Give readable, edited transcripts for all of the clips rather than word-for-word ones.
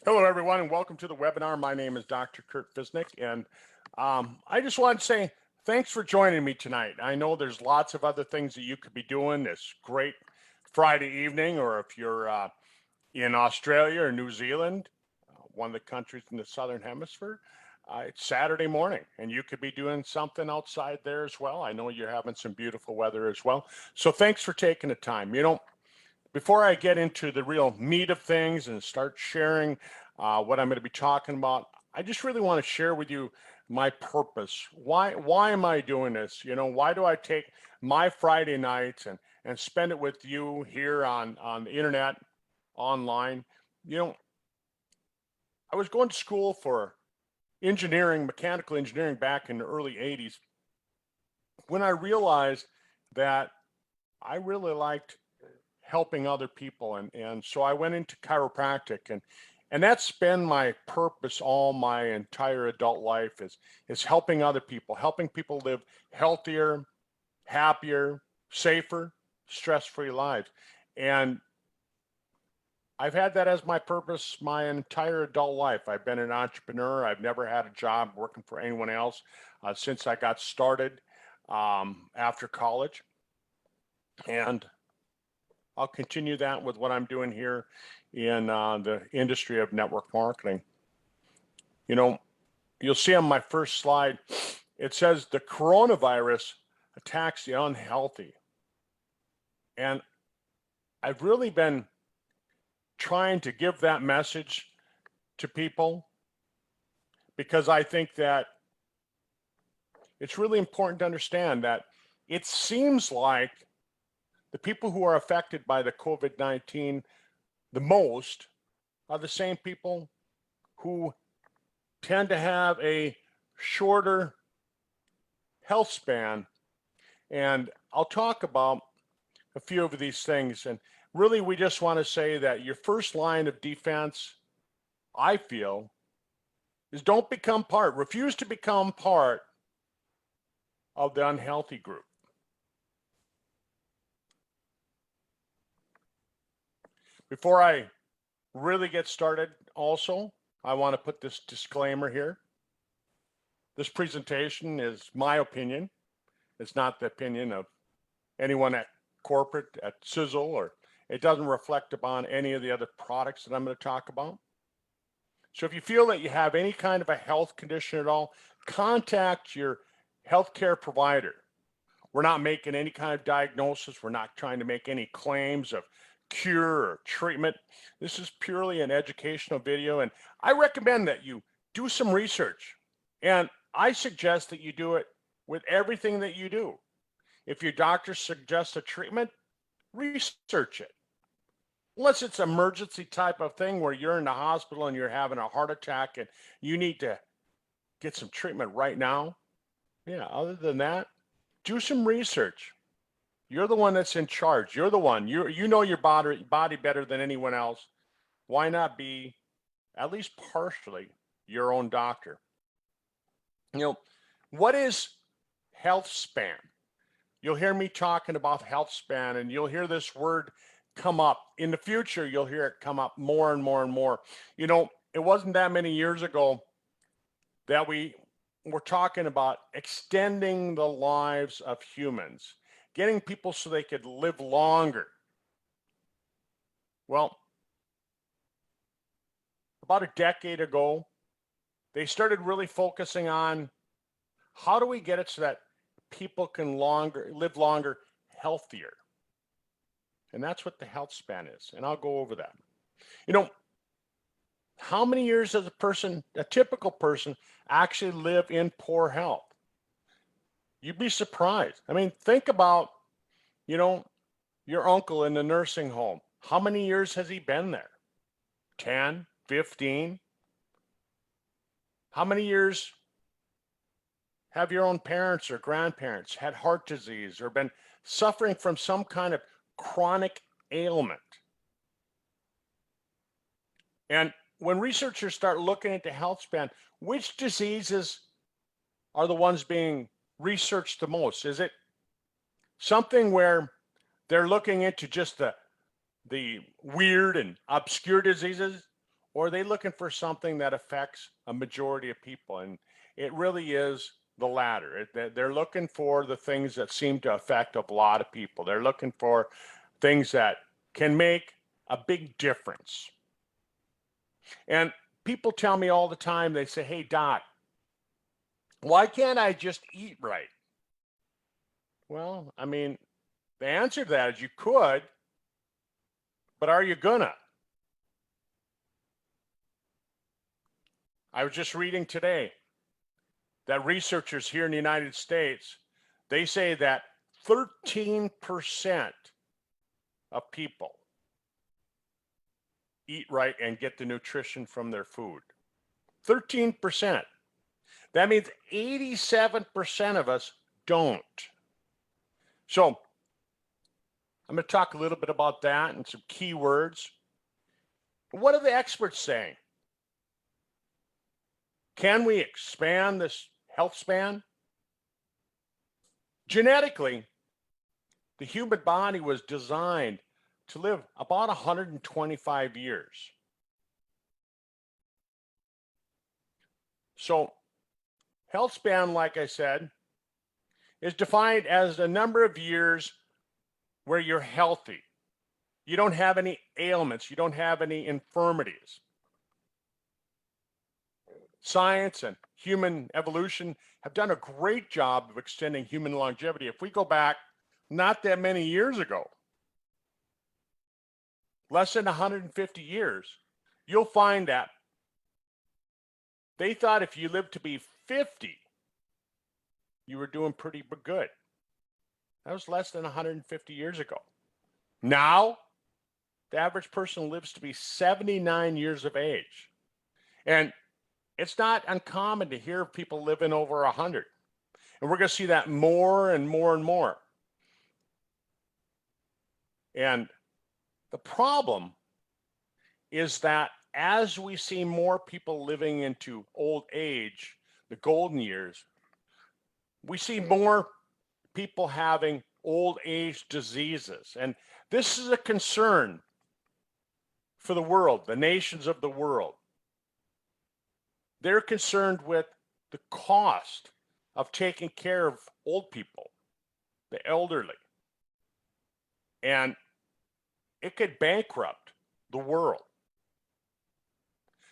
Hello, everyone, and welcome to the webinar. My name is Dr. Kurt Fisnick, and I just want to say thanks for joining me tonight. I know there's lots of other things that you could be doing this great Friday evening, or if you're in Australia or New Zealand, one of the countries in the Southern Hemisphere, it's Saturday morning, and you could be doing something outside there as well. I know you're having some beautiful weather as well. So thanks for taking the time. Before I get into the real meat of things and start sharing what I'm going to be talking about, I just really want to share with you my purpose. Why am I doing this? Why do I take my Friday nights and spend it with you here on the internet, online? I was going to school for engineering, mechanical engineering back in the early 80s when I realized that I really liked helping other people, and so I went into chiropractic, and that's been my purpose all my entire adult life is helping other people, helping people live healthier, happier, safer, stress-free lives. And I've had that as my purpose my entire adult life. I've been an entrepreneur. I've never had a job working for anyone else since I got started after college, and I'll continue that with what I'm doing here in the industry of network marketing. You'll see on my first slide, it says the coronavirus attacks the unhealthy. And I've really been trying to give that message to people because I think that it's really important to understand that it seems like the people who are affected by the COVID-19 the most are the same people who tend to have a shorter health span. And I'll talk about a few of these things. And really, we just want to say that your first line of defense, I feel, is refuse to become part of the unhealthy group. Before I really get started, also, I want to put this disclaimer here. This presentation is my opinion. It's not the opinion of anyone at corporate, at Sisel, or it doesn't reflect upon any of the other products that I'm going to talk about. So if you feel that you have any kind of a health condition at all, contact your healthcare provider. We're not making any kind of diagnosis. We're not trying to make any claims of cure or treatment. This is purely an educational video, and I recommend that you do some research, and I suggest that you do it with everything that you do. If your doctor suggests a treatment, research it. Unless it's an emergency type of thing where you're in the hospital and you're having a heart attack and you need to get some treatment right now. Yeah, other than that, do some research. You're the one that's in charge. You're the one. You know your body better than anyone else. Why not be at least partially your own doctor? What is health span? You'll hear me talking about health span, and you'll hear this word come up. In the future, you'll hear it come up more and more and more. It wasn't that many years ago that we were talking about extending the lives of humans, getting people so they could live longer. Well, about a decade ago, they started really focusing on how do we get it so that people can live longer, healthier. And that's what the health span is. And I'll go over that. How many years does a typical person, actually live in poor health? You'd be surprised. I mean, think about, your uncle in the nursing home. How many years has he been there? 10, 15? How many years have your own parents or grandparents had heart disease or been suffering from some kind of chronic ailment? And when researchers start looking at the health span, which diseases are the ones being researched the most? Is it something where they're looking into just the weird and obscure diseases? or are they looking for something that affects a majority of people? And it really is the latter. They're looking for the things that seem to affect a lot of people. They're looking for things that can make a big difference. And people tell me all the time, they say, hey, Doc, why can't I just eat right? Well, I mean, the answer to that is you could, but are you gonna? I was just reading today that researchers here in the United States, they say that 13% of people eat right and get the nutrition from their food. 13%. That means 87% of us don't. So I'm going to talk a little bit about that and some key words. What are the experts saying? Can we expand this health span? Genetically, the human body was designed to live about 125 years. So health span, like I said, is defined as the number of years where you're healthy. You don't have any ailments. You don't have any infirmities. Science and human evolution have done a great job of extending human longevity. If we go back not that many years ago, less than 150 years, you'll find that they thought if you lived to be 50, you were doing pretty good. That was less than 150 years ago. Now, the average person lives to be 79 years of age. And it's not uncommon to hear of people living over 100. And we're going to see that more and more and more. And the problem is that as we see more people living into old age, the golden years, we see more people having old age diseases. And this is a concern for the world, the nations of the world. They're concerned with the cost of taking care of old people, the elderly. And it could bankrupt the world,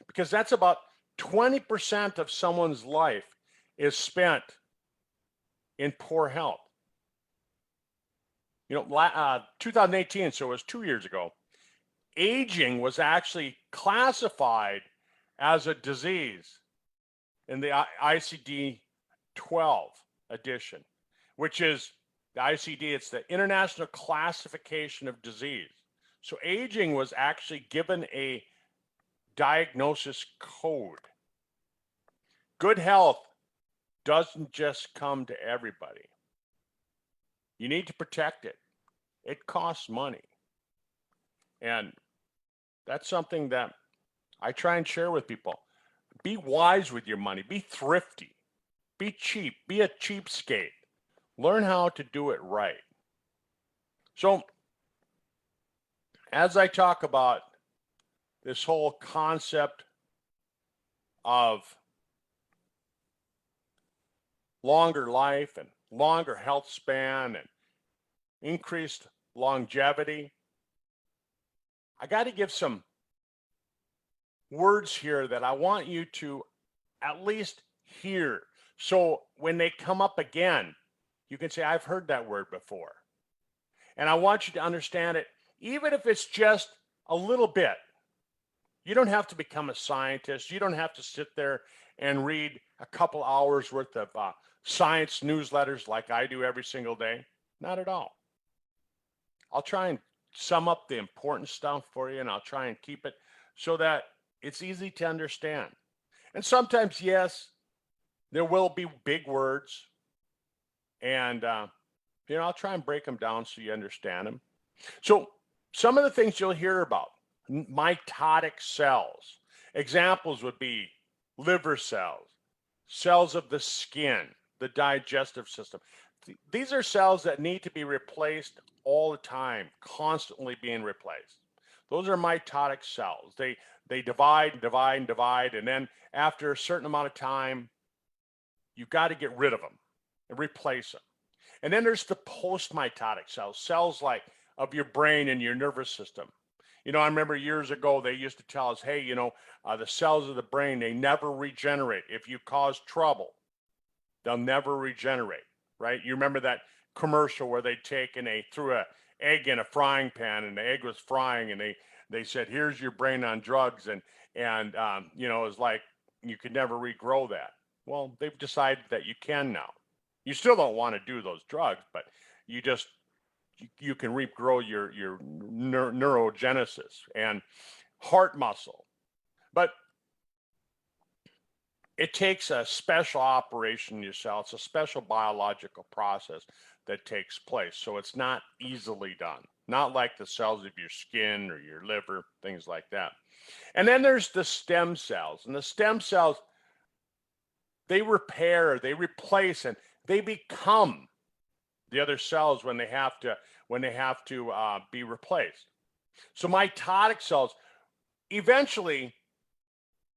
because that's about 20% of someone's life is spent in poor health. 2018, so it was 2 years ago, aging was actually classified as a disease in the ICD-12 edition, which is the ICD, it's the International Classification of Disease. So aging was actually given a diagnosis code. Good health doesn't just come to everybody. You need to protect it. It costs money. And that's something that I try and share with people. Be wise with your money. Be thrifty. Be cheap. Be a cheapskate. Learn how to do it right. So, as I talk about this whole concept of longer life and longer health span and increased longevity, I got to give some words here that I want you to at least hear. So when they come up again, you can say, I've heard that word before. And I want you to understand it, even if it's just a little bit. You don't have to become a scientist. You don't have to sit there and read a couple hours worth of science newsletters like I do every single day. Not at all. I'll try and sum up the important stuff for you, and I'll try and keep it so that it's easy to understand. And sometimes, yes, there will be big words, and I'll try and break them down so you understand them. So some of the things you'll hear about: mitotic cells. Examples would be liver cells, cells of the skin, the digestive system. These are cells that need to be replaced all the time, constantly being replaced. Those are mitotic cells. they divide and divide and divide. And then after a certain amount of time, you've got to get rid of them and replace them. And then there's the post-mitotic cells, cells like of your brain and your nervous system. I remember years ago, they used to tell us, hey, the cells of the brain, they never regenerate. If you cause trouble, they'll never regenerate, right? You remember that commercial where they threw an egg in a frying pan and the egg was frying and they said, here's your brain on drugs. And it was like, you could never regrow that. Well, they've decided that you can now. You still don't want to do those drugs, but you can regrow your neurogenesis and heart muscle. But it takes a special operation in your cell. It's a special biological process that takes place. So it's not easily done, not like the cells of your skin or your liver, things like that. And then there's the stem cells. And the stem cells, they repair, they replace, and they become the other cells when they have to be replaced. So mitotic cells, eventually,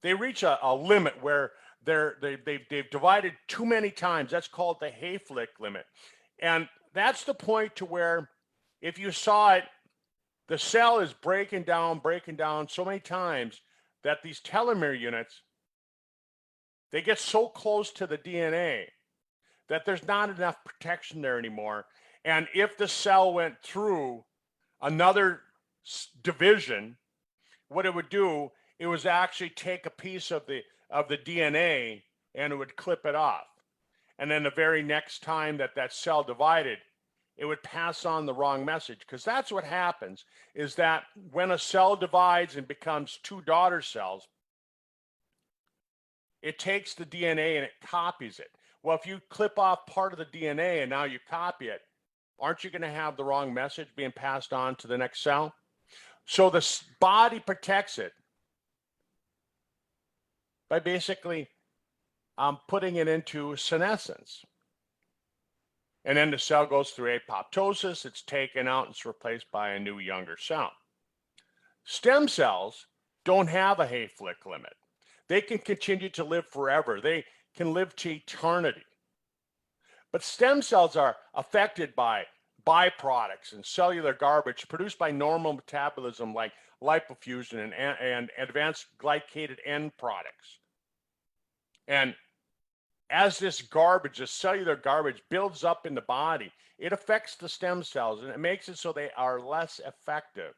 they reach a limit where they've divided too many times. That's called the Hayflick limit. And that's the point to where if you saw it, the cell is breaking down so many times that these telomere units, they get so close to the DNA that there's not enough protection there anymore. And if the cell went through another division, what it would do, it was actually take a piece of the DNA and it would clip it off. And then the very next time that cell divided, it would pass on the wrong message, because that's what happens, is that when a cell divides and becomes two daughter cells, it takes the DNA and it copies it. Well, if you clip off part of the DNA and now you copy it, aren't you going to have the wrong message being passed on to the next cell? So the body protects it by basically putting it into senescence. And then the cell goes through apoptosis, it's taken out, and it's replaced by a new younger cell. Stem cells don't have a Hayflick limit. They can continue to live forever. They can live to eternity. But stem cells are affected by byproducts and cellular garbage produced by normal metabolism like Lipo Fusion and advanced glycated end products. And as this garbage, this cellular garbage builds up in the body, it affects the stem cells and it makes it so they are less effective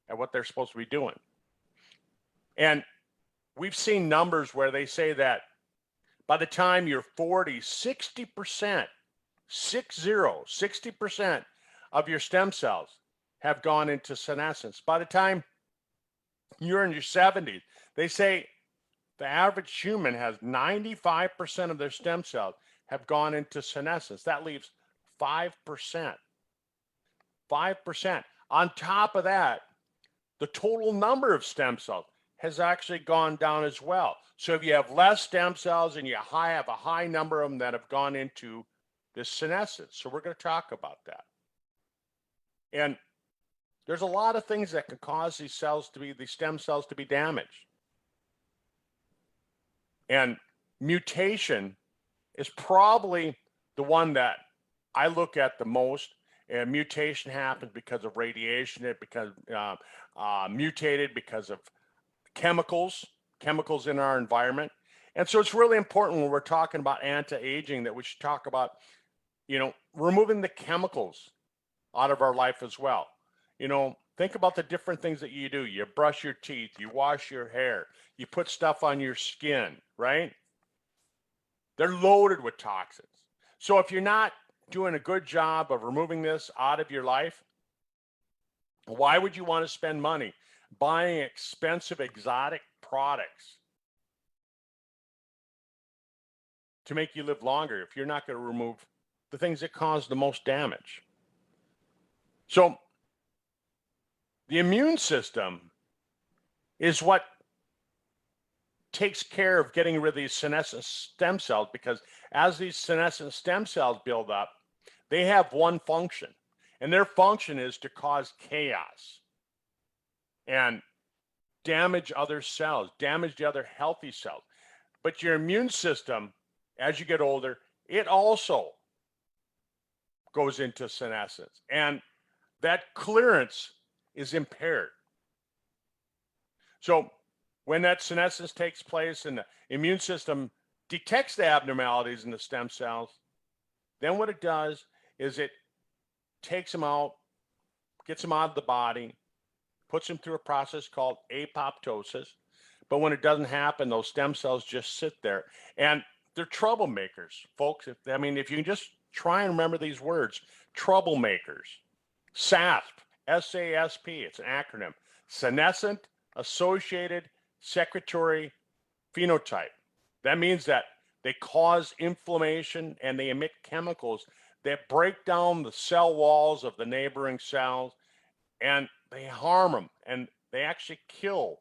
at what they're supposed to be doing. And we've seen numbers where they say that by the time you're 40, 60% of your stem cells have gone into senescence. By the time you're in your 70s, they say the average human has 95% of their stem cells have gone into senescence. That leaves 5%. 5%. On top of that, the total number of stem cells has actually gone down as well. So if you have less stem cells and you have a high number of them that have gone into this senescence. So we're going to talk about that. And there's a lot of things that can cause these stem cells to be damaged. And mutation is probably the one that I look at the most. And mutation happens because of radiation. It becomes mutated because of chemicals in our environment. And so it's really important when we're talking about anti-aging that we should talk about, removing the chemicals out of our life as well. Think about the different things that you do. You brush your teeth, you wash your hair, you put stuff on your skin, right? They're loaded with toxins. So if you're not doing a good job of removing this out of your life, why would you want to spend money buying expensive exotic products to make you live longer if you're not going to remove the things that cause the most damage? So the immune system is what takes care of getting rid of these senescent stem cells, because as these senescent stem cells build up, they have one function, and their function is to cause chaos. And damage other cells, damage the other healthy cells. But your immune system, as you get older, it also goes into senescence. And that clearance is impaired. So when that senescence takes place and the immune system detects the abnormalities in the stem cells, then what it does is it takes them out, gets them out of the body, puts them through a process called apoptosis. But when it doesn't happen, those stem cells just sit there. And they're troublemakers, folks. If you can just try and remember these words, troublemakers. SASP, S-A-S-P, it's an acronym. Senescent Associated Secretory Phenotype. That means that they cause inflammation and they emit chemicals that break down the cell walls of the neighboring cells, and they harm them, and they actually kill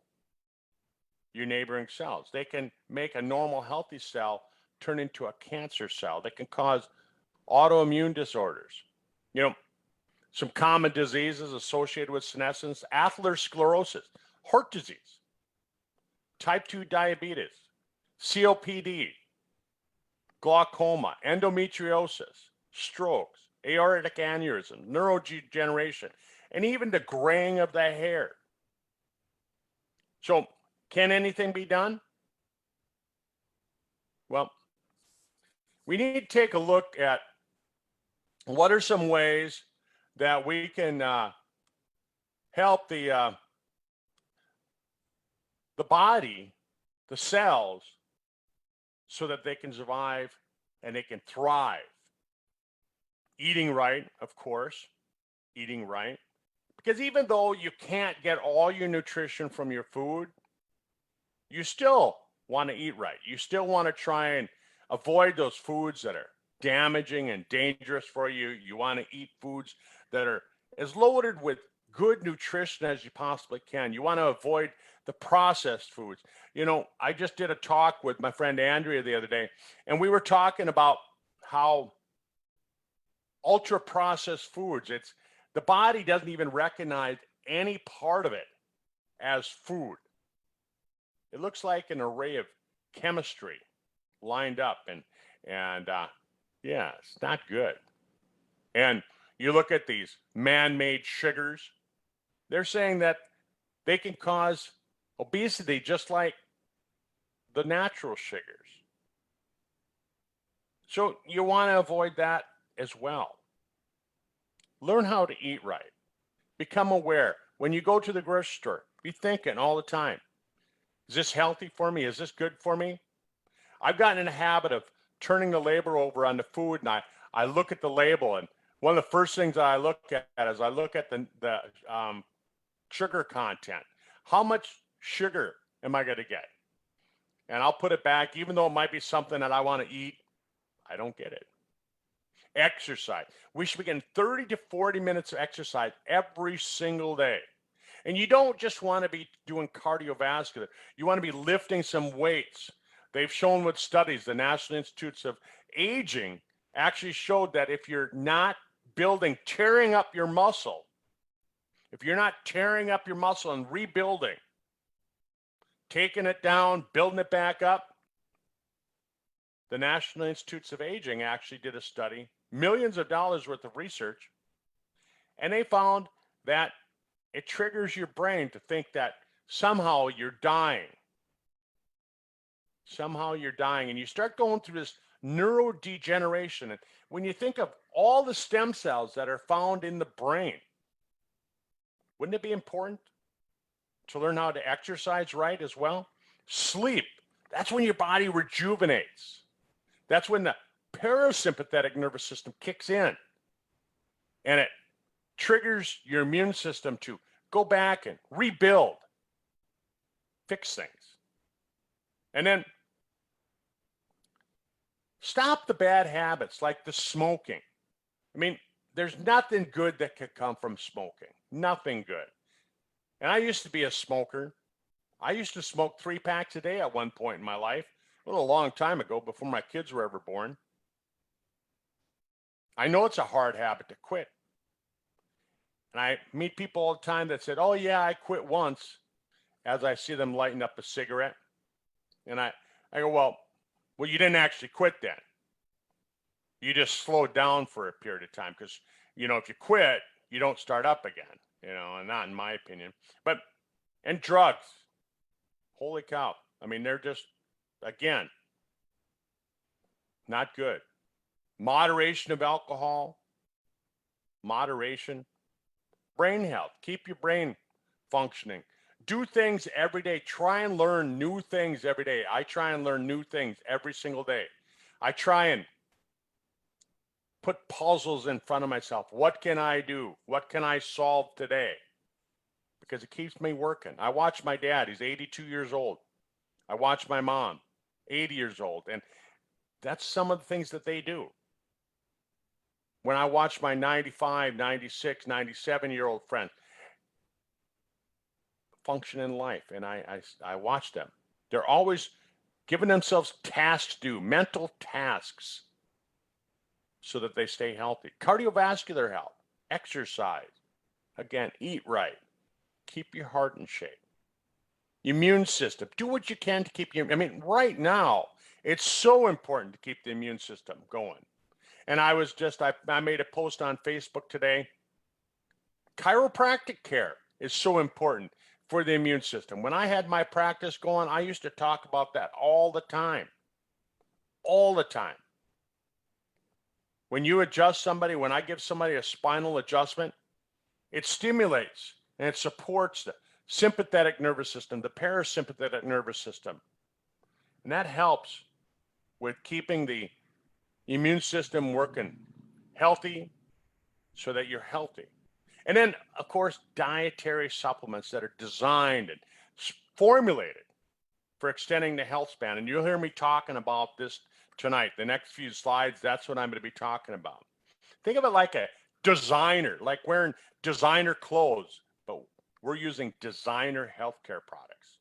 your neighboring cells. They can make a normal healthy cell turn into a cancer cell. They can cause autoimmune disorders. Some common diseases associated with senescence: atherosclerosis, heart disease, type 2 diabetes, COPD, glaucoma, endometriosis, strokes, aortic aneurysm, neurodegeneration, and even the graying of the hair. So, can anything be done? Well, we need to take a look at what are some ways that we can help the body, the cells, so that they can survive and they can thrive. Eating right, of course, eating right. Because even though you can't get all your nutrition from your food, you still want to eat right. You still want to try and avoid those foods that are damaging and dangerous for you. You want to eat foods that are as loaded with good nutrition as you possibly can. You want to avoid the processed foods. I just did a talk with my friend Andrea the other day, and we were talking about how ultra processed foods, the body doesn't even recognize any part of it as food. It looks like an array of chemistry lined up, and yeah, it's not good. And you look at these man-made sugars, they're saying that they can cause obesity just like the natural sugars. So you want to avoid that as well. Learn how to eat right. Become aware. When you go to the grocery store, be thinking all the time, is this healthy for me? Is this good for me? I've gotten in a habit of turning the label over on the food, and I look at the label, and one of the first things that I look at is I look at the sugar content. How much sugar am I going to get? And I'll put it back, even though it might be something that I want to eat, I don't get it. Exercise. We should be getting 30 to 40 minutes of exercise every single day. And you don't just want to be doing cardiovascular. You want to be lifting some weights. They've shown with studies, the National Institutes of Aging actually showed that if you're not tearing up your muscle, if you're not tearing up your muscle and rebuilding, taking it down, building it back up, the National Institutes of Aging actually did a study, millions of dollars worth of research, and they found that it triggers your brain to think that somehow you're dying. Somehow you're dying, and you start going through this neurodegeneration. And when you think of all the stem cells that are found in the brain, wouldn't it be important to learn how to exercise right as well? Sleep. That's when your body rejuvenates. That's when the parasympathetic nervous system kicks in, and it triggers your immune system to go back and rebuild, fix things. And then stop the bad habits like the smoking. There's nothing good that could come from smoking. Nothing good. And I used to be a smoker. I used to smoke 3 packs a day at one point in my life. A long time ago, before my kids were ever born. I know it's a hard habit to quit. And I meet people all the time that said, oh yeah, I quit once. as I see them lighting up a cigarette. And I go, well, you didn't actually quit then. You just slowed down for a period of time because, if you quit, you don't start up again, and not in my opinion. But, and drugs, holy cow. I mean, they're just, again, not good. Moderation of alcohol, moderation, brain health, keep your brain functioning. Do things every day. Try and learn new things every day. I try and learn new things every single day. I try and put puzzles in front of myself. What can I do? What can I solve today? Because it keeps me working. I watch my dad. He's 82 years old. I watch my mom, 80 years old. And that's some of the things that they do. When I watch my 95, 96, 97-year-old friends function in life, and I watch them. They're always giving themselves tasks to do, mental tasks, so that they stay healthy. Cardiovascular health, exercise, again, eat right, keep your heart in shape. Immune system, do what you can to keep your, right now, it's so important to keep the immune system going. And I made a post on Facebook today. Chiropractic care is so important for the immune system. When I had my practice going, I used to talk about that all the time. All the time. When you adjust somebody, when I give somebody a spinal adjustment, it stimulates and it supports the sympathetic nervous system, the parasympathetic nervous system. And that helps with keeping the immune system working healthy so that you're healthy. And then, of course, dietary supplements that are designed and formulated for extending the health span. And you'll hear me talking about this tonight. The next few slides, that's what I'm going to be talking about. Think of it like a designer, like wearing designer clothes, but we're using designer healthcare products.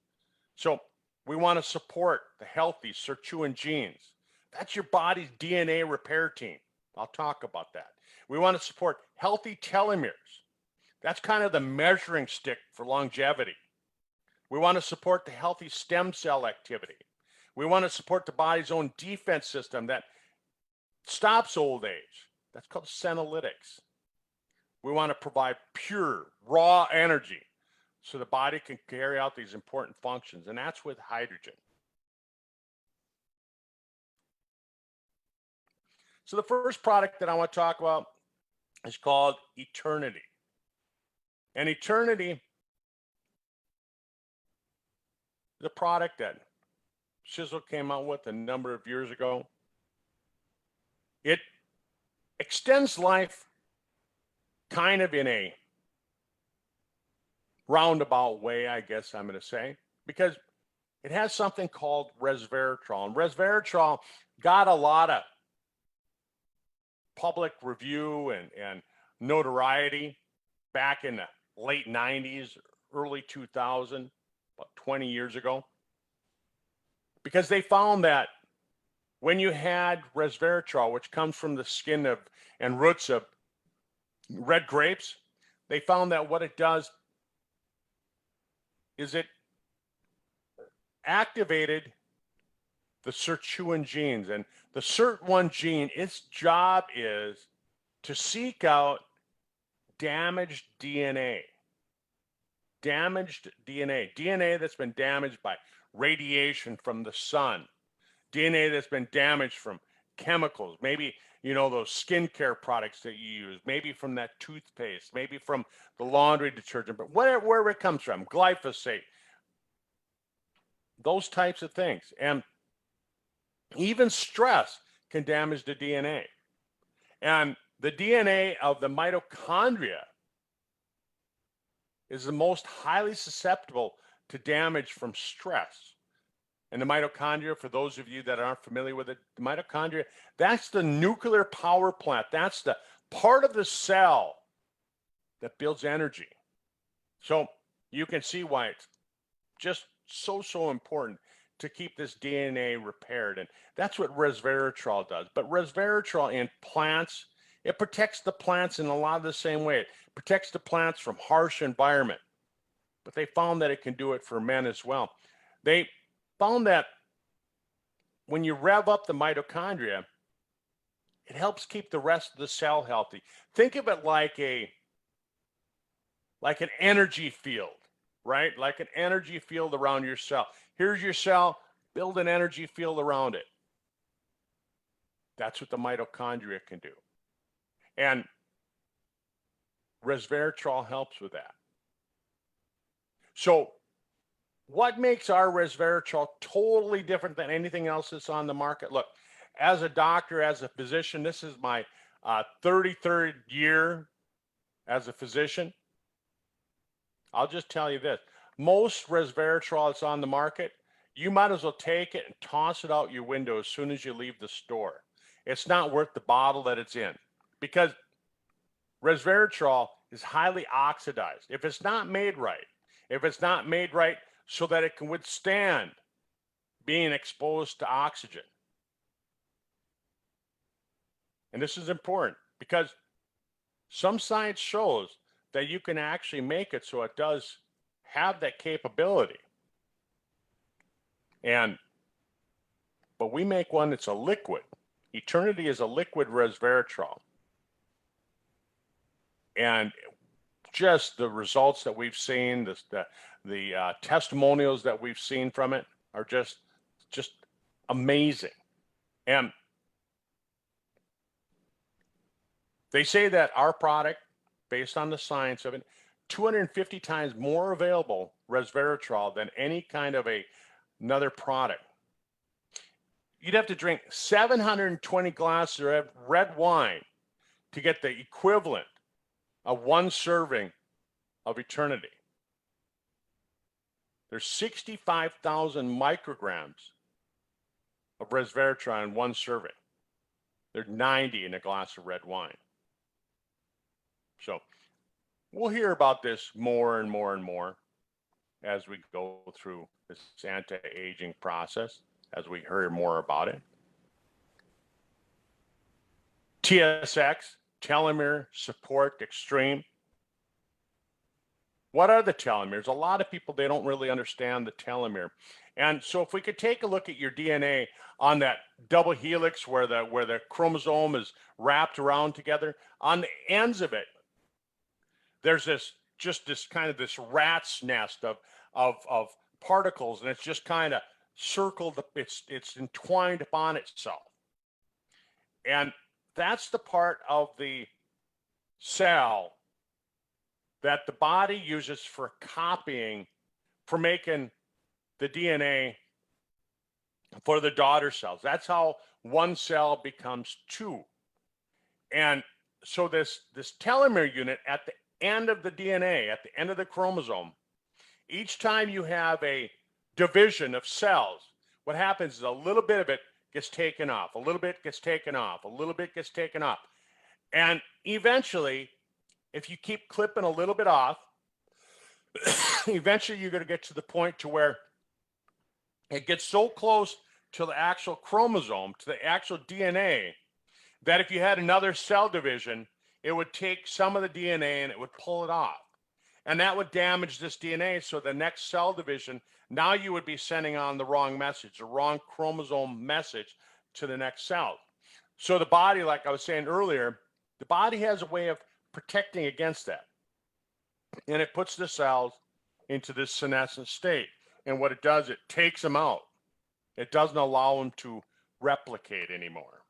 So we want to support the healthy sirtuin genes. That's your body's DNA repair team. I'll talk about that. We want to support healthy telomeres. That's kind of the measuring stick for longevity. We want to support the healthy stem cell activity. We want to support the body's own defense system that stops old age. That's called senolytics. We want to provide pure, raw energy so the body can carry out these important functions, and that's with hydrogen. So the first product that I want to talk about is called Eternity. And Eternity is a product that Sisel came out with a number of years ago. It extends life kind of in a roundabout way, I guess I'm going to say, because it has something called resveratrol. And resveratrol got a lot of public review and notoriety back in the late 90s, early 2000, about 20 years ago, because they found that when you had resveratrol, which comes from the skin of and roots of red grapes, they found that what it does is it activated the sirtuin genes. And the SIRT1 gene, its job is to seek out damaged DNA. Damaged DNA. DNA that's been damaged by radiation from the sun. DNA that's been damaged from chemicals. Maybe, those skincare products that you use. Maybe from that toothpaste. Maybe from the laundry detergent. But wherever it comes from. Glyphosate. Those types of things. And even stress can damage the DNA. And the DNA of the mitochondria is the most highly susceptible to damage from stress. And the mitochondria, for those of you that aren't familiar with it, the mitochondria, that's the nuclear power plant. That's the part of the cell that builds energy. So you can see why it's just so important to keep this DNA repaired. And that's what resveratrol does. But resveratrol in plants, it protects the plants in a lot of the same way. It protects the plants from harsh environment. but they found that it can do it for men as well. They found that when you rev up the mitochondria, it helps keep the rest of the cell healthy. Think of it like an energy field, right? Like an energy field around your cell. Here's your cell, build an energy field around it. That's what the mitochondria can do. And resveratrol helps with that. So what makes our resveratrol totally different than anything else that's on the market? Look, as a doctor, as a physician, this is my 33rd year as a physician. I'll just tell you this. Most resveratrol that's on the market, you might as well take it and toss it out your window as soon as you leave the store. It's not worth the bottle that it's in, because resveratrol is highly oxidized. If it's not made right, so that it can withstand being exposed to oxygen. And this is important because some science shows that you can actually make it so it does have that capability. But we make one that's a liquid. Eternity is a liquid resveratrol. And just the results that we've seen, the testimonials that we've seen from it are just amazing. And they say that our product, based on the science of it, 250 times more available resveratrol than any kind of another product. You'd have to drink 720 glasses of red wine to get the equivalent of one serving of Eternity. There's 65,000 micrograms of resveratrol in one serving. There's 90 in a glass of red wine. So we'll hear about this more and more and more as we go through this anti-aging process, as we hear more about it. TSX, Telomere Support Extreme. What are the telomeres? A lot of people, they don't really understand the telomere. And so if we could take a look at your DNA on that double helix where the chromosome is wrapped around together, on the ends of it, there's this kind of this rat's nest of particles, and it's just kind of circled, it's entwined upon itself. And that's the part of the cell that the body uses for copying, for making the DNA for the daughter cells. That's how one cell becomes two. And so this telomere unit at the end of the DNA, at the end of the chromosome, each time you have a division of cells, what happens is a little bit of it gets taken off, a little bit gets taken off, a little bit gets taken off. And eventually, if you keep clipping a little bit off, eventually you're going to get to the point to where it gets so close to the actual chromosome, to the actual DNA, that if you had another cell division, it would take some of the DNA and it would pull it off. And that would damage this DNA. So the next cell division, now you would be sending on the wrong message, the wrong chromosome message to the next cell. So the body, like I was saying earlier, the body has a way of protecting against that. And it puts the cells into this senescent state. And what it does, it takes them out. It doesn't allow them to replicate anymore.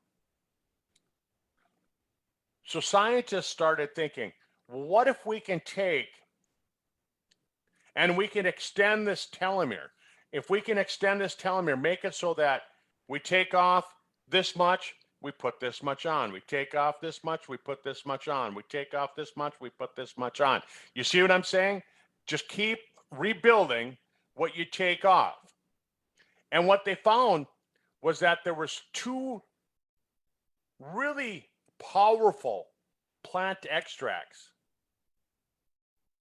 So scientists started thinking, well, what if we can take and we can extend this telomere? If we can extend this telomere, make it so that we take off this much, we put this much on. We take off this much, we put this much on. We take off this much, we put this much on. You see what I'm saying? Just keep rebuilding what you take off. And what they found was that there was two really powerful plant extracts.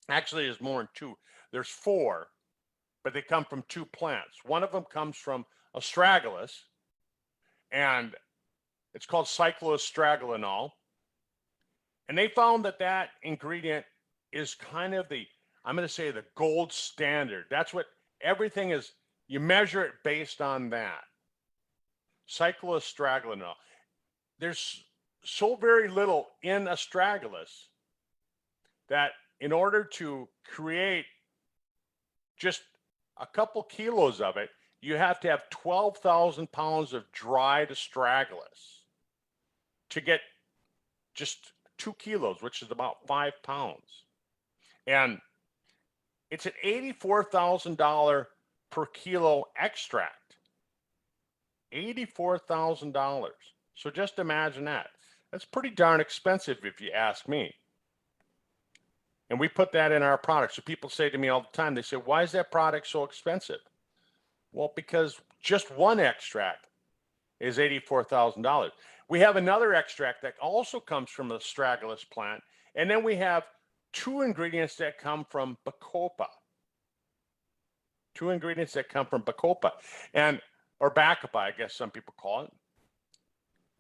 Actually, there's more than two. There's four, but they come from two plants. One of them comes from astragalus, and it's called cycloastragalonol. And they found that that ingredient is kind of the I'm going to say the gold standard. That's what everything is. You measure it based on that. Cycloastragalose. There's so very little in astragalus that in order to create just a couple kilos of it, you have to have 12,000 pounds of dried astragalus to get just 2 kilos, which is about 5 pounds. And it's an $84,000 per kilo extract. $84,000. So just imagine that. That's pretty darn expensive if you ask me. And we put that in our product. So people say to me all the time, they say, why is that product so expensive? Well, because just one extract is $84,000. We have another extract that also comes from the astragalus plant. And then we have 2 ingredients that come from bacopa. 2 ingredients that come from bacopa, or bacopa, I guess some people call it.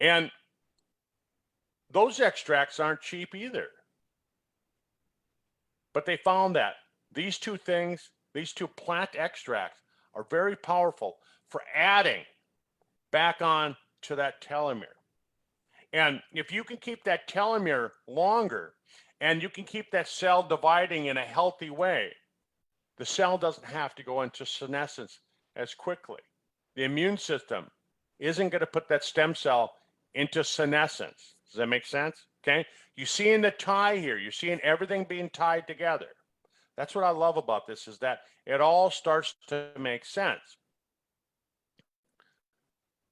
And those extracts aren't cheap either. But they found that these 2 things, these 2 plant extracts, are very powerful for adding back on to that telomere. And if you can keep that telomere longer and you can keep that cell dividing in a healthy way, the cell doesn't have to go into senescence as quickly. The immune system isn't going to put that stem cell into senescence. Does that make sense? Okay. You see in the tie here, you're seeing everything being tied together. That's what I love about this, is that it all starts to make sense.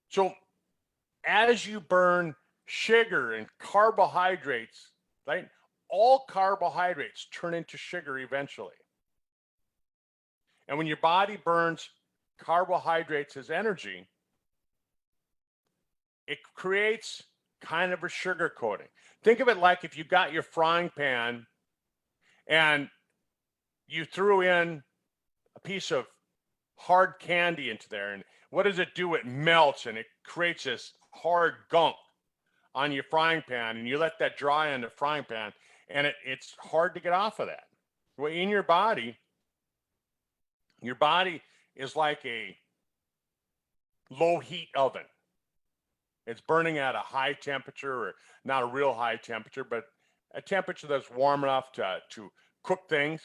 So as you burn sugar and carbohydrates, right? All carbohydrates turn into sugar eventually. And when your body burns carbohydrates as energy, it creates kind of a sugar coating. Think of it like if you got your frying pan and you threw in a piece of hard candy into there, and what does it do? It melts and it creates this hard gunk on your frying pan, and you let that dry on the frying pan, and it's hard to get off of that. Well, in your body is like a low heat oven. It's burning at a high temperature, or not a real high temperature, but a temperature that's warm enough to cook things.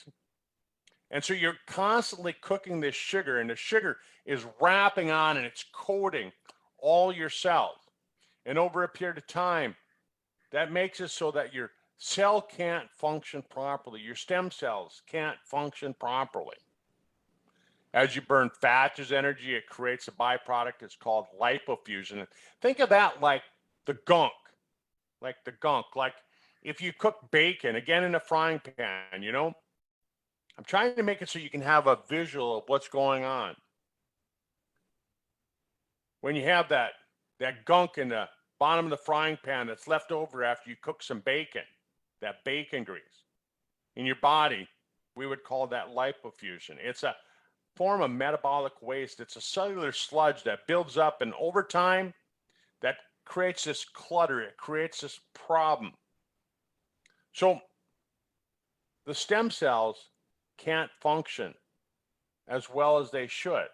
And so you're constantly cooking this sugar, and the sugar is wrapping on and it's coating all your cells. And over a period of time, that makes it so that your cell can't function properly. Your stem cells can't function properly. As you burn fat as energy, it creates a byproduct. It's called Lipo Fusion. Think of that like the gunk, like if you cook bacon, again in a frying pan, you know? I'm trying to make it so you can have a visual of what's going on. When you have that gunk in the bottom of the frying pan that's left over after you cook some bacon, that bacon grease, in your body, we would call that Lipo Fusion. It's a form of metabolic waste. It's a cellular sludge that builds up, and over time that creates this clutter. It creates this problem. So the stem cells can't function as well as they should.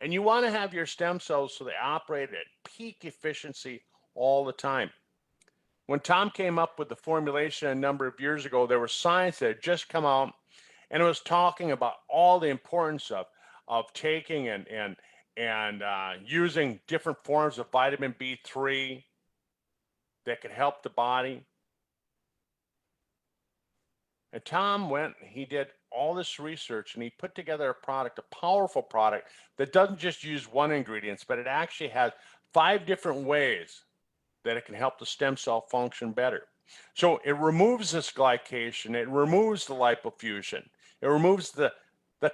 And you want to have your stem cells so they operate at peak efficiency all the time. When Tom came up with the formulation a number of years ago, there was science that had just come out, and it was talking about all the importance of taking and using different forms of vitamin B3 that could help the body. And Tom went, he did all this research, and he put together a product, a powerful product that doesn't just use one ingredient, but it actually has 5 different ways that it can help the stem cell function better. So it removes this glycation, it removes the lipofuscin, it removes the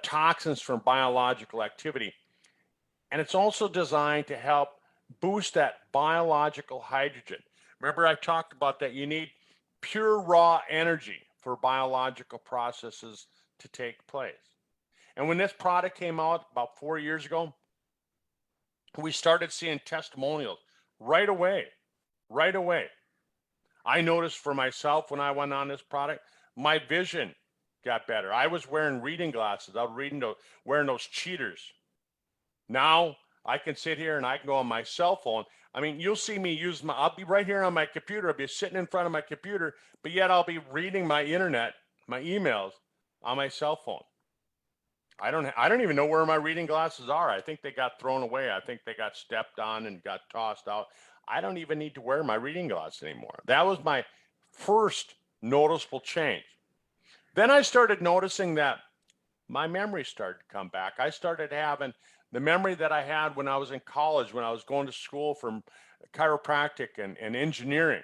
toxins from biological activity. And it's also designed to help boost that biological hydrogen. Remember, I talked about that you need pure raw energy for biological processes to take place. And when this product came out about 4 years ago, we started seeing testimonials right away. I noticed for myself when I went on this product, my vision got better. I was wearing reading glasses. I was wearing those cheaters. Now I can sit here and I can go on my cell phone. I mean, you'll see me use I'll be right here on my computer. I'll be sitting in front of my computer, but yet I'll be reading my internet, my emails on my cell phone. I don't even know where my reading glasses are. I think they got thrown away. I think they got stepped on and got tossed out. I don't even need to wear my reading glasses anymore. That was my first noticeable change. Then I started noticing that my memory started to come back. I started having the memory that I had when I was in college, when I was going to school for chiropractic and engineering.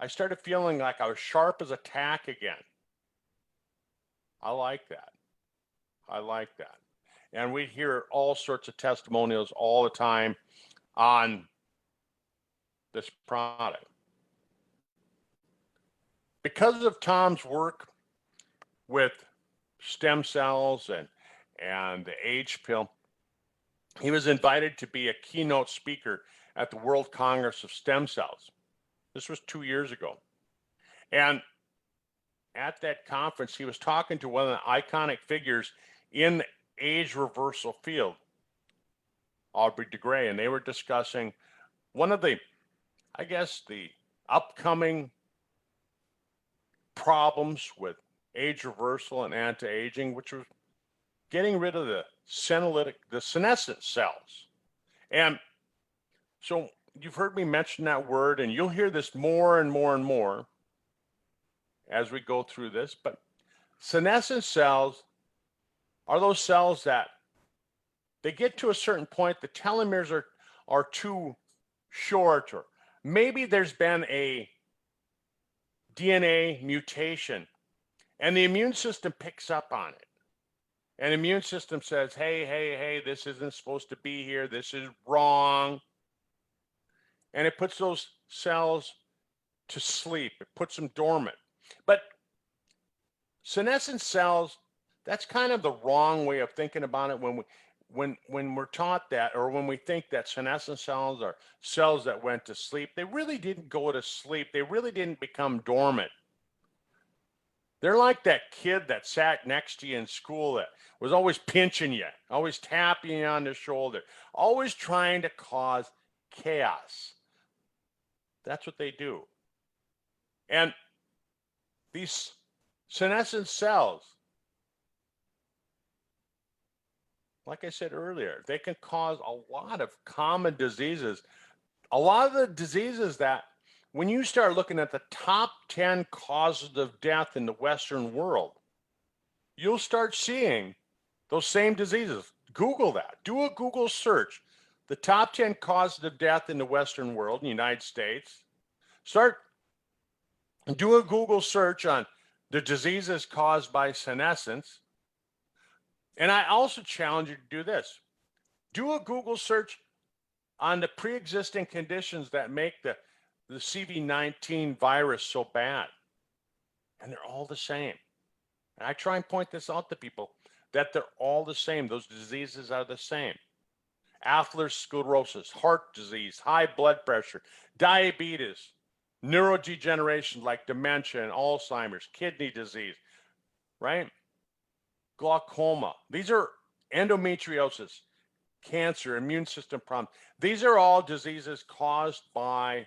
I started feeling like I was sharp as a tack again. I like that. I like that. And we hear all sorts of testimonials all the time on this product. Because of Tom's work with stem cells and the age pill, he was invited to be a keynote speaker at the World Congress of Stem Cells. This was 2 years ago. And at that conference, he was talking to one of the iconic figures in the age reversal field, Aubrey de Grey, and they were discussing one of the, I guess, the upcoming problems with age reversal and anti-aging, which was getting rid of the senescent cells. And so you've heard me mention that word, and you'll hear this more and more and more as we go through this, but senescent cells are those cells that they get to a certain point, the telomeres are too short, or maybe there's been a DNA mutation and the immune system picks up on it. And the immune system says, hey, this isn't supposed to be here. This is wrong. And it puts those cells to sleep. It puts them dormant. But senescent cells, that's kind of the wrong way of thinking about it when we're taught that, or when we think that senescent cells are cells that went to sleep. They really didn't go to sleep. They really didn't become dormant. They're like that kid that sat next to you in school that was always pinching you, always tapping you on the shoulder, always trying to cause chaos. That's what they do. And these senescent cells, like I said earlier, they can cause a lot of common diseases. A lot of the diseases that, when you start looking at the top 10 causes of death in the Western world, you'll start seeing those same diseases. Google that. Do a Google search. The top 10 causes of death in the Western world, in the United States. Do a Google search on the diseases caused by senescence. And I also challenge you to do this. Do a Google search on the pre-existing conditions that make the CV-19 virus so bad. And they're all the same. And I try and point this out to people, that they're all the same. Those diseases are the same. Atherosclerosis, heart disease, high blood pressure, diabetes, neurodegeneration like dementia and Alzheimer's, kidney disease, right? Glaucoma. These are endometriosis, cancer, immune system problems. These are all diseases caused by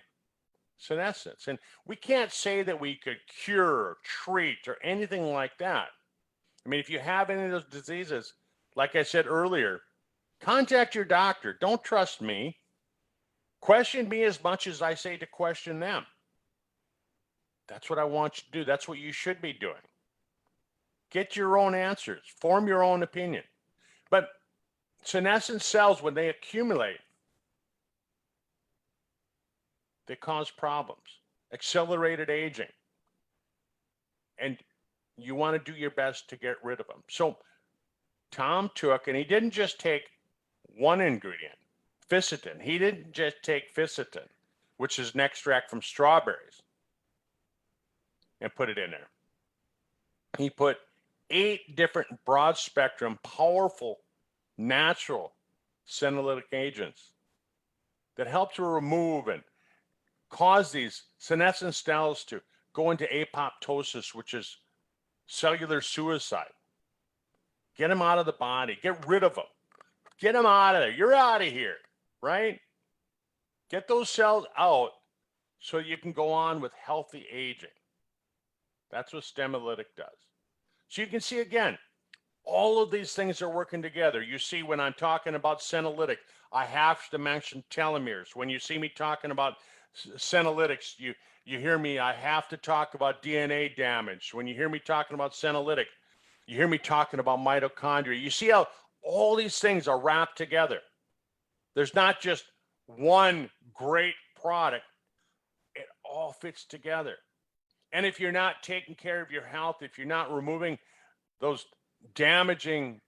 senescence. And we can't say that we could cure or treat or anything like that. I mean, if you have any of those diseases, like I said earlier, contact your doctor. Don't trust me. Question me as much as I say to question them. That's what I want you to do. That's what you should be doing. Get your own answers. Form your own opinion. But senescent cells, when they accumulate, they cause problems, accelerated aging. And you want to do your best to get rid of them. So Tom took, and he didn't just take one ingredient, Fisetin. He didn't just take Fisetin, which is an extract from strawberries, and put it in there. He put 8 different broad spectrum, powerful, natural senolytic agents that help to remove and cause these senescent cells to go into apoptosis, which is cellular suicide. Get them out of the body. Get rid of them. Get them out of there. You're out of here, right? Get those cells out so you can go on with healthy aging. That's what Stemlytic does. So you can see again, all of these things are working together. You see, when I'm talking about senolytic, I have to mention telomeres. When you see me talking about senolytics, you hear me, I have to talk about DNA damage. When you hear me talking about senolytic, you hear me talking about mitochondria. You see how all these things are wrapped together. There's not just one great product. It all fits together. And if you're not taking care of your health, if you're not removing those damaging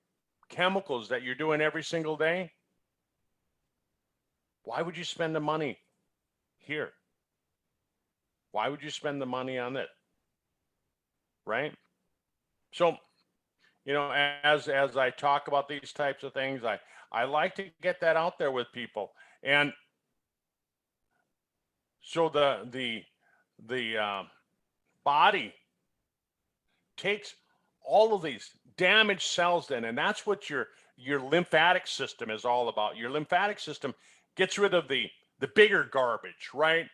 chemicals that you're doing every single day, why would you spend the money here? Why would you spend the money on it? Right? So, you know, as I talk about these types of things, I like to get that out there with people. And so the body takes all of these damaged cells then, and that's what your lymphatic system is all about. Your lymphatic system gets rid of the bigger garbage, right?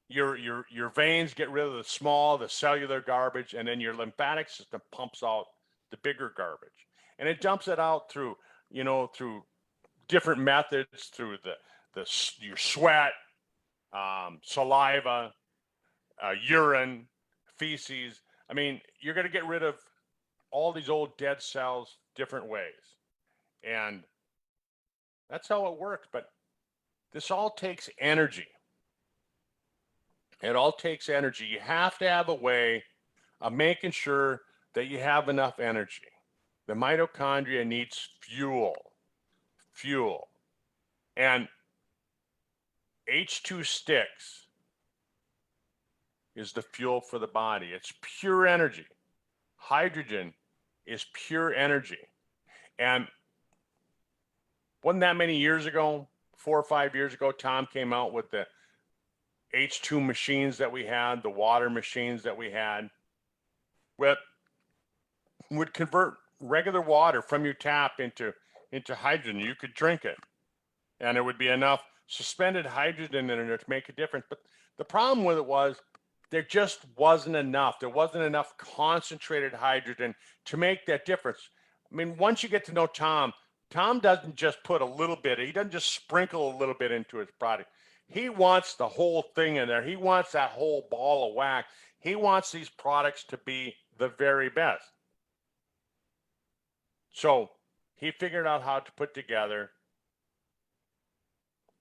Your veins get rid of the cellular garbage, and then your lymphatic system pumps out the bigger garbage, and it dumps it out through different methods, through your sweat, saliva, urine, feces. I mean, you're going to get rid of all these old dead cells different ways. And that's how it works. But this all takes energy. It all takes energy. You have to have a way of making sure that you have enough energy. The mitochondria needs fuel. And H2 sticks is the fuel for the body. It's pure energy. Hydrogen is pure energy. And wasn't that many years ago, 4 or 5 years ago, Tom came out with the H2 machines that we had, the water machines that we had, that would convert regular water from your tap into hydrogen. You could drink it, and it would be enough suspended hydrogen in it to make a difference. But the problem with it was there just wasn't enough. There wasn't enough concentrated hydrogen to make that difference. I mean, once you get to know Tom doesn't just put a little bit, he doesn't just sprinkle a little bit into his product. He wants the whole thing in there. He wants that whole ball of wax. He wants these products to be the very best. So he figured out how to put together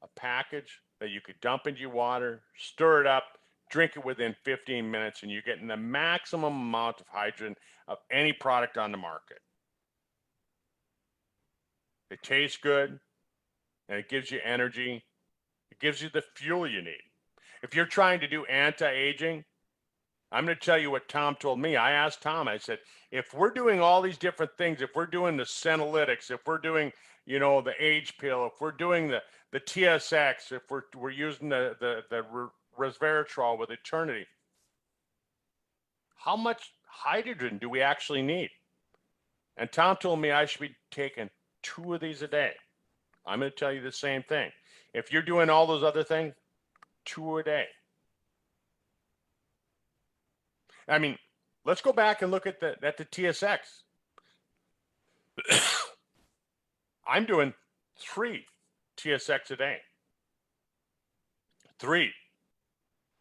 a package that you could dump into your water, stir it up, drink it within 15 minutes, and you're getting the maximum amount of hydrogen of any product on the market. It tastes good, and it gives you energy. It gives you the fuel you need. If you're trying to do anti-aging, I'm going to tell you what Tom told me. I asked Tom, I said, if we're doing all these different things, if we're doing the senolytics, if we're doing, the age pill, if we're doing the TSX, if we're using the resveratrol with eternity, how much hydrogen do we actually need? And Tom told me I should be taking 2 of these a day. I'm going to tell you the same thing. If you're doing all those other things, 2 a day. I mean, let's go back and look at the TSX. I'm doing 3 TSX a day. 3.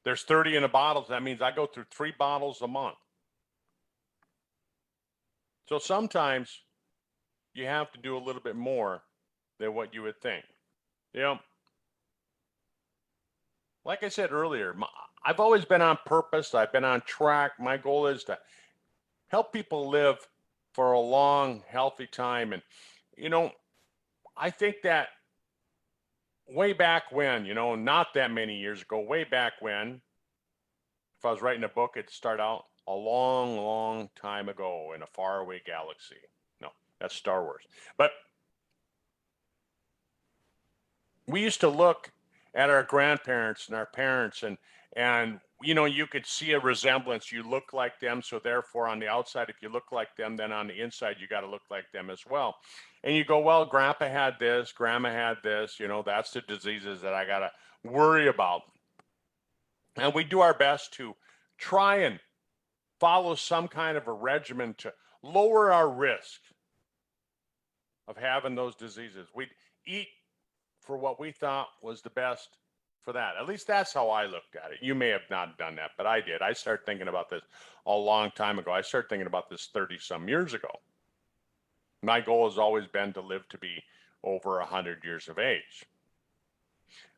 There's 30 in a bottle. So that means I go through 3 bottles a month. So sometimes you have to do a little bit more than what you would think. Like I said earlier, I've always been on purpose. I've been on track. My goal is to help people live for a long, healthy time. And, I think that way back when, not that many years ago, way back when, if I was writing a book, it'd start out a long, long time ago in a faraway galaxy. No, that's Star Wars. But we used to look at our grandparents and our parents, and you could see a resemblance. You look like them, so therefore on the outside, if you look like them, then on the inside, you got to look like them as well. And you go, well, grandpa had this, grandma had this, that's the diseases that I got to worry about. And we do our best to try and follow some kind of a regimen to lower our risk of having those diseases. We'd eat for what we thought was the best for that. At least that's how I looked at it. You may have not done that, but I did. I started thinking about this a long time ago. I started thinking about this 30 some years ago. My goal has always been to live to be over 100 years of age.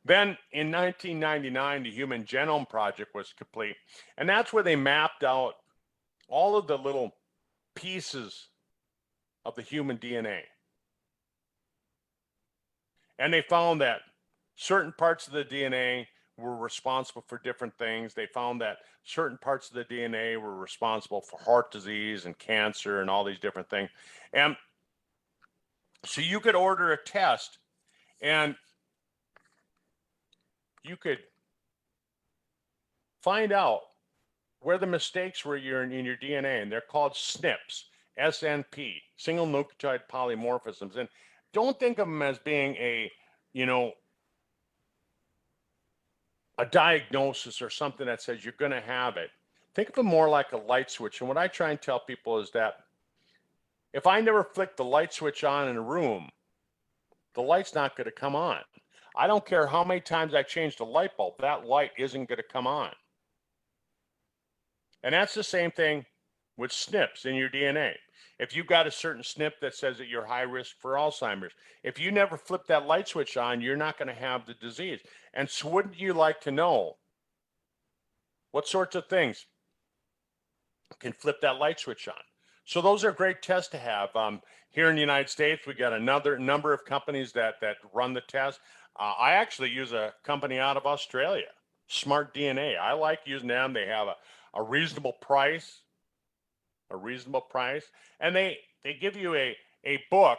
Then in 1999, the Human Genome Project was complete. And that's where they mapped out all of the little pieces of the human DNA. And they found that certain parts of the DNA were responsible for different things. They found that certain parts of the DNA were responsible for heart disease and cancer and all these different things. And so you could order a test and you could find out where the mistakes were in your DNA, and they're called SNPs, SNP, single nucleotide polymorphisms. And don't think of them as being a diagnosis or something that says you're going to have it. Think of them more like a light switch. And what I try and tell people is that if I never flick the light switch on in a room, the light's not going to come on. I don't care how many times I change the light bulb, that light isn't going to come on. And that's the same thing with SNPs in your DNA. If you've got a certain SNP that says that you're high risk for Alzheimer's, if you never flip that light switch on, you're not going to have the disease. And so wouldn't you like to know what sorts of things can flip that light switch on? So those are great tests to have. Here in the United States, we got another number of companies that run the test. I actually use a company out of Australia, Smart DNA. I like using them. They have a reasonable price, and they give you a book,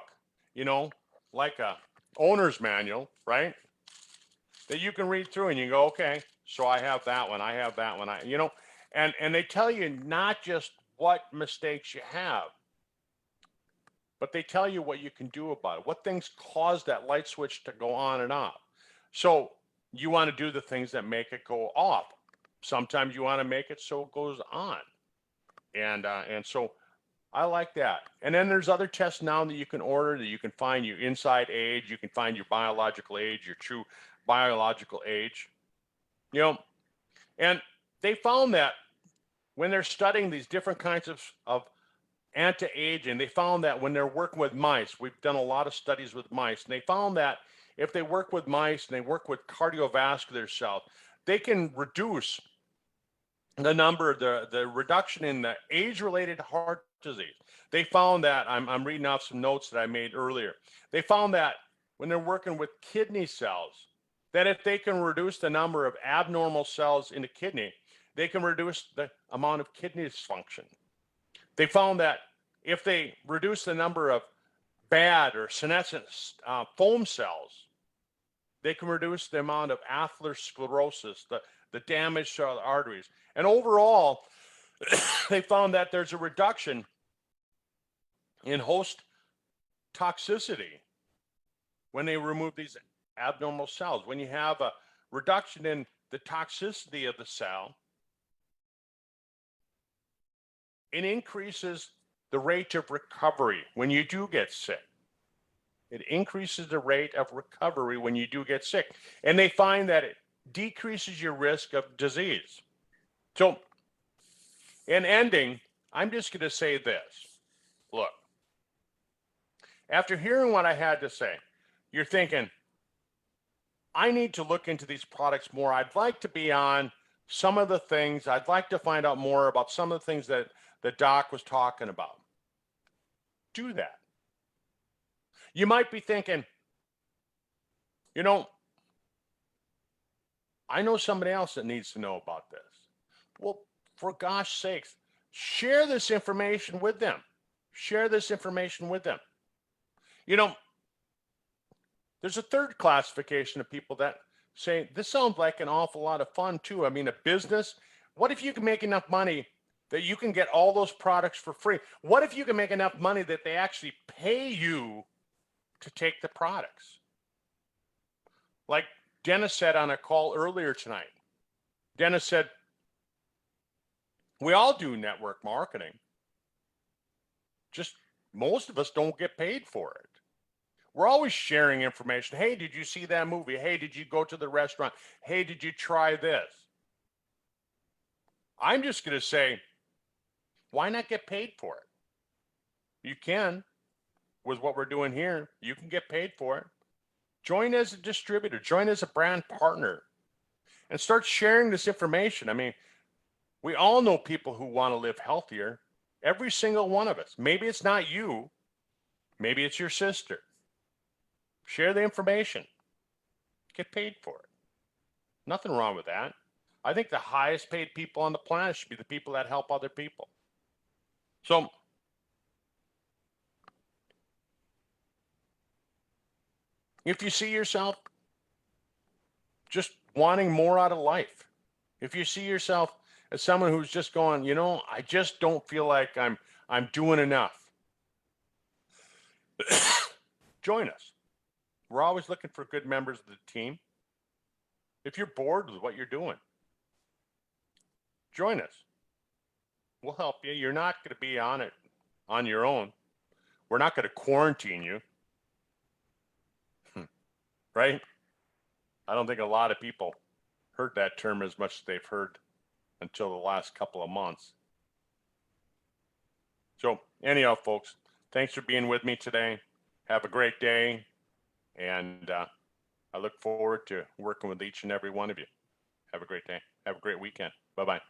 like a owner's manual, right? That you can read through and you go, okay, so I have that one, and they tell you not just what mistakes you have, but they tell you what you can do about it, what things cause that light switch to go on and off. So you want to do the things that make it go off. Sometimes you want to make it so it goes on. And so I like that. And then there's other tests now that you can order that you can find your inside age, you can find your biological age, your true biological age. And they found that when they're studying these different kinds of anti-aging, they found that when they're working with mice, we've done a lot of studies with mice, and they found that if they work with mice and they work with cardiovascular cells, they can reduce the number, the reduction in the age-related heart disease. They found that, I'm reading off some notes that I made earlier. They found that when they're working with kidney cells, that if they can reduce the number of abnormal cells in the kidney, they can reduce the amount of kidney dysfunction. They found that if they reduce the number of bad or senescent foam cells, they can reduce the amount of atherosclerosis, the damage to the arteries. And overall, they found that there's a reduction in host toxicity when they remove these abnormal cells. When you have a reduction in the toxicity of the cell, it increases the rate of recovery when you do get sick. It increases the rate of recovery when you do get sick. And they find that it decreases your risk of disease. So in ending, I'm just going to say this. Look, after hearing what I had to say, you're thinking, I need to look into these products more. I'd like to be on some of the things. I'd like to find out more about some of the things that the doc was talking about. Do that. You might be thinking, I know somebody else that needs to know about this. Well, for gosh sakes, share this information with them. Share this information with them. There's a third classification of people that say, this sounds like an awful lot of fun too. I mean, a business What if you can make enough money that you can get all those products for free? What if you can make enough money that they actually pay you to take the products? Like Dennis said on a call earlier tonight. Dennis said, we all do network marketing. Just most of us don't get paid for it. We're always sharing information. Hey, did you see that movie? Hey, did you go to the restaurant? Hey, did you try this? I'm just going to say, why not get paid for it? You can. With what we're doing here, you can get paid for it. Join as a distributor, join as a brand partner, and start sharing this information. I mean, we all know people who want to live healthier. Every single one of us. Maybe it's not you. Maybe it's your sister. Share the information. Get paid for it. Nothing wrong with that. I think the highest paid people on the planet should be the people that help other people. So, if you see yourself just wanting more out of life, if you see yourself as someone who's just going, you know, I just don't feel like I'm doing enough, join us. We're always looking for good members of the team. If you're bored with what you're doing, join us. We'll help you. You're not going to be on it on your own. We're not going to quarantine you. Right? I don't think a lot of people heard that term as much as they've heard until the last couple of months. So anyhow, folks, thanks for being with me today. Have a great day. And I look forward to working with each and every one of you. Have a great day. Have a great weekend. Bye-bye.